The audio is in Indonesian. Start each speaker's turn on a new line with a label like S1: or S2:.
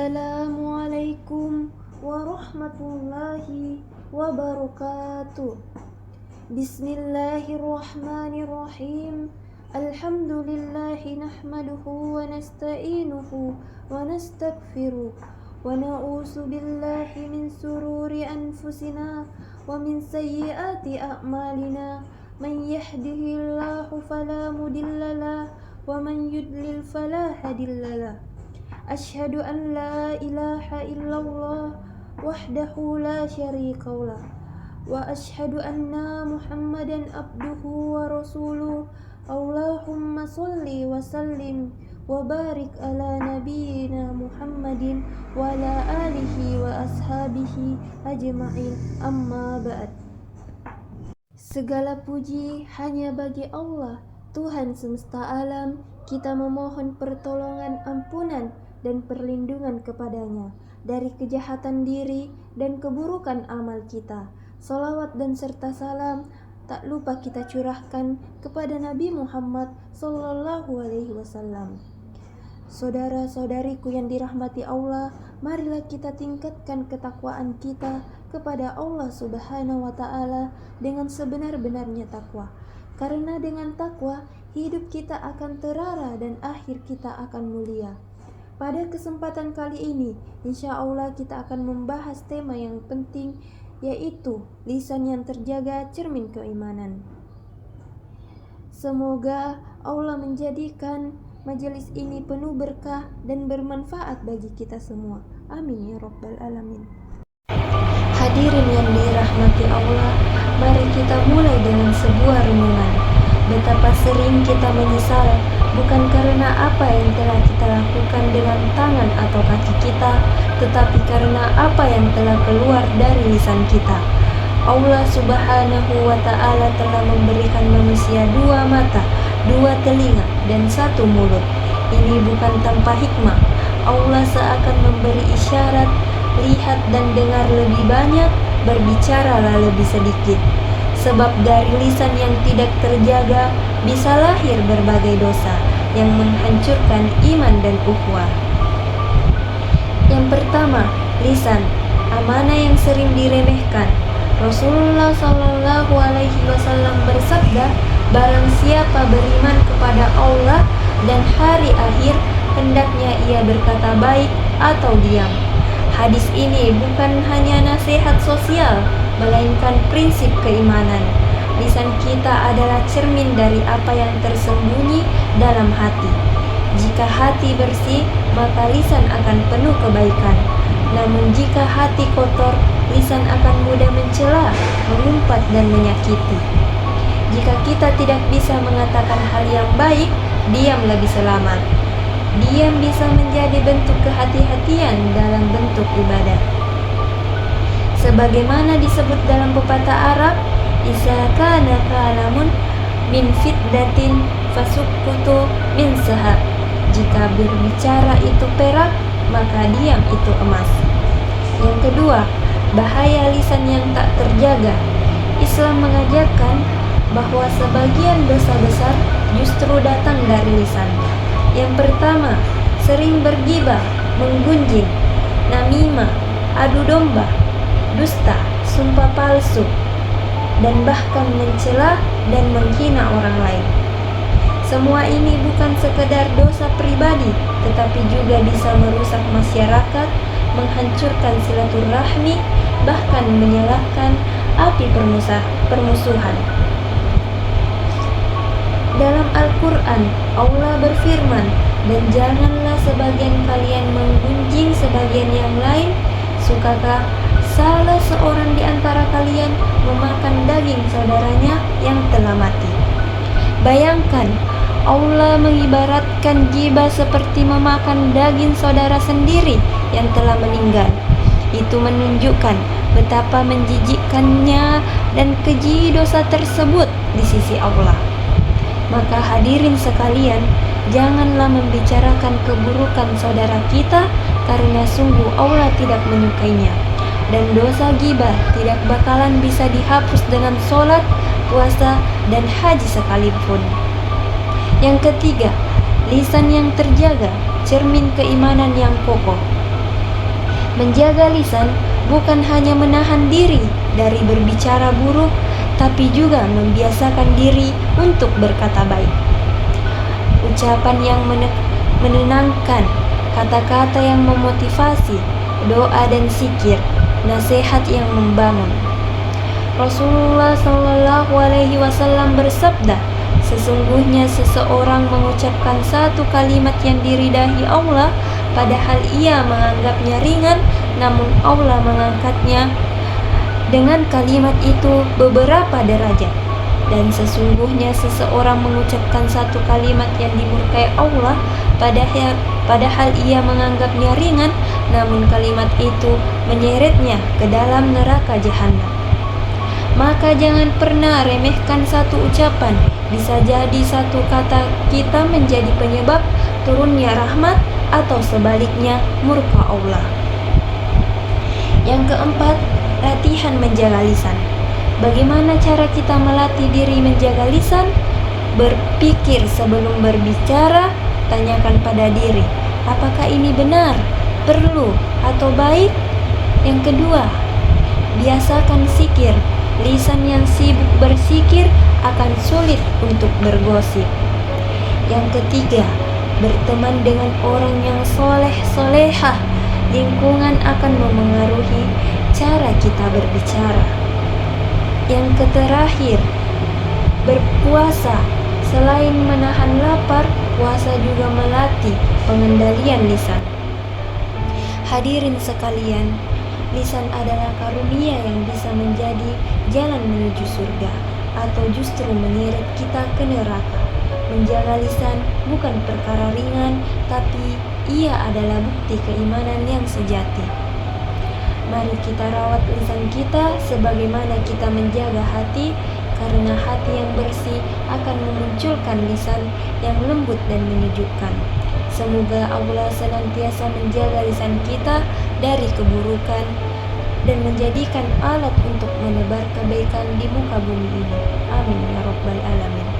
S1: Assalamualaikum warahmatullahi wabarakatuh. Bismillahirrahmanirrahim. Alhamdulillahi nahmaduhu wa nasta'inuhu wa nastaghfiruh wa na'udzu billahi min sururi anfusina wa min sayyiati a'malina. Man yahdihillahu fala mudhillalah wa man yudlil fala hadiyalah. Asyhadu an la ilaha illallah wahdahu la syarikalah wa asyhadu anna Muhammadan abduhu wa rasuluh. Allahumma sholli wa sallim wa barik ala nabiyyina Muhammadin wa ala alihi wa ashabihi ajma'in. Amma ba'd. Segala puji hanya bagi Allah, Tuhan semesta alam. Kita memohon pertolongan, ampunan, dan perlindungan kepadanya dari kejahatan diri dan keburukan amal kita. Salawat dan serta salam tak lupa kita curahkan kepada Nabi Muhammad SAW. Saudara-saudariku yang dirahmati Allah, marilah kita tingkatkan ketakwaan kita kepada Allah Subhanahu wa Ta'ala dengan sebenar-benarnya takwa. Karena dengan takwa hidup kita akan terarah dan akhir kita akan mulia. Pada kesempatan kali ini, insya Allah kita akan membahas tema yang penting, yaitu lisan yang terjaga cermin keimanan. Semoga Allah menjadikan majelis ini penuh berkah dan bermanfaat bagi kita semua. Amin ya rabbal alamin. Hadirin yang dirahmati Allah, mari kita mulai dengan sebuah renungan. Betapa sering kita menyesal bukan karena apa yang telah kita lakukan dengan tangan atau kaki kita, tetapi karena apa yang telah keluar dari lisan kita. Allah Subhanahu wa Ta'ala telah memberikan manusia 2 mata, 2 telinga, dan 1 mulut. Ini bukan tanpa hikmah. Allah seakan memberi isyarat, lihat dan dengar lebih banyak, berbicaralah lebih sedikit. Sebab dari lisan yang tidak terjaga bisa lahir berbagai dosa yang menghancurkan iman dan ukhuwah. Yang pertama, lisan, amanah yang sering diremehkan. Rasulullah SAW bersabda, barang siapa beriman kepada Allah dan hari akhir, hendaknya ia berkata baik atau diam. Hadis ini bukan hanya nasihat sosial, melainkan prinsip keimanan. Lisan kita adalah cermin dari apa yang tersembunyi dalam hati. Jika hati bersih, maka lisan akan penuh kebaikan. Namun jika hati kotor, lisan akan mudah mencela, mengumpat dan menyakiti. Jika kita tidak bisa mengatakan hal yang baik, diam lebih selamat. Diam bisa menjadi bentuk kehati-hatian dalam bentuk ibadah. Sebagaimana disebut dalam pepatah Arab, Iza kana kalamun min fiddatin fasukkutu min zahab. Jika berbicara itu perak, maka diam itu emas. Yang kedua, bahaya lisan yang tak terjaga. Islam mengajarkan bahwa sebagian dosa besar justru datang dari lisan. Yang pertama, sering bergibah, menggunjing, namimah, adu domba, dusta, sumpah palsu, dan bahkan mencela dan menghina orang lain. Semua ini bukan sekedar dosa pribadi, tetapi juga bisa merusak masyarakat, menghancurkan silaturahmi, bahkan menyalakan api permusuhan. Dalam Al-Quran, Allah berfirman, dan janganlah sebagian kalian menggunjing sebagian yang lain. Sukakah salah seorang di antara kalian memakan daging saudaranya yang telah mati? Bayangkan, Allah mengibaratkan ghibah seperti memakan daging saudara sendiri yang telah meninggal. Itu menunjukkan betapa menjijikkannya dan keji dosa tersebut di sisi Allah. Maka hadirin sekalian, janganlah membicarakan keburukan saudara kita, karena sungguh Allah tidak menyukainya. Dan dosa ghibah tidak bakalan bisa dihapus dengan sholat, puasa, dan haji sekalipun. Yang ketiga, lisan yang terjaga, cermin keimanan yang kokoh. Menjaga lisan bukan hanya menahan diri dari berbicara buruk, tapi juga membiasakan diri untuk berkata baik. Ucapan yang menenangkan, kata-kata yang memotivasi, doa dan zikir, nasihat yang membangun. Rasulullah SAW bersabda, sesungguhnya seseorang mengucapkan satu kalimat yang diridai Allah, padahal ia menganggapnya ringan, namun Allah mengangkatnya dengan kalimat itu beberapa derajat. Dan sesungguhnya seseorang mengucapkan satu kalimat yang dimurkai Allah, padahal ia menganggapnya ringan, namun kalimat itu menyeretnya ke dalam neraka jahanam. Maka jangan pernah remehkan satu ucapan. Bisa jadi satu kata kita menjadi penyebab turunnya rahmat atau sebaliknya murka Allah. Yang keempat, latihan menjaga lisan. Bagaimana cara kita melatih diri menjaga lisan? Berpikir sebelum berbicara, tanyakan pada diri, apakah ini benar, perlu, atau baik? Yang kedua, biasakan zikir. Lisan yang sibuk berzikir akan sulit untuk bergosip. Yang ketiga, berteman dengan orang yang soleh-solehah. Lingkungan akan memengaruhi cara kita berbicara. Yang terakhir, berpuasa. Selain menahan lapar, puasa juga melatih pengendalian lisan. Hadirin sekalian, lisan adalah karunia yang bisa menjadi jalan menuju surga atau justru menyeret kita ke neraka. Menjaga lisan bukan perkara ringan, tapi ia adalah bukti keimanan yang sejati. Mari kita rawat lisan kita sebagaimana kita menjaga hati, karena hati yang bersih akan memunculkan lisan yang lembut dan menyejukkan. Semoga Allah senantiasa menjaga lisan kita dari keburukan dan menjadikan alat untuk menebar kebaikan di muka bumi ini. Amin ya Rabbal Alamin.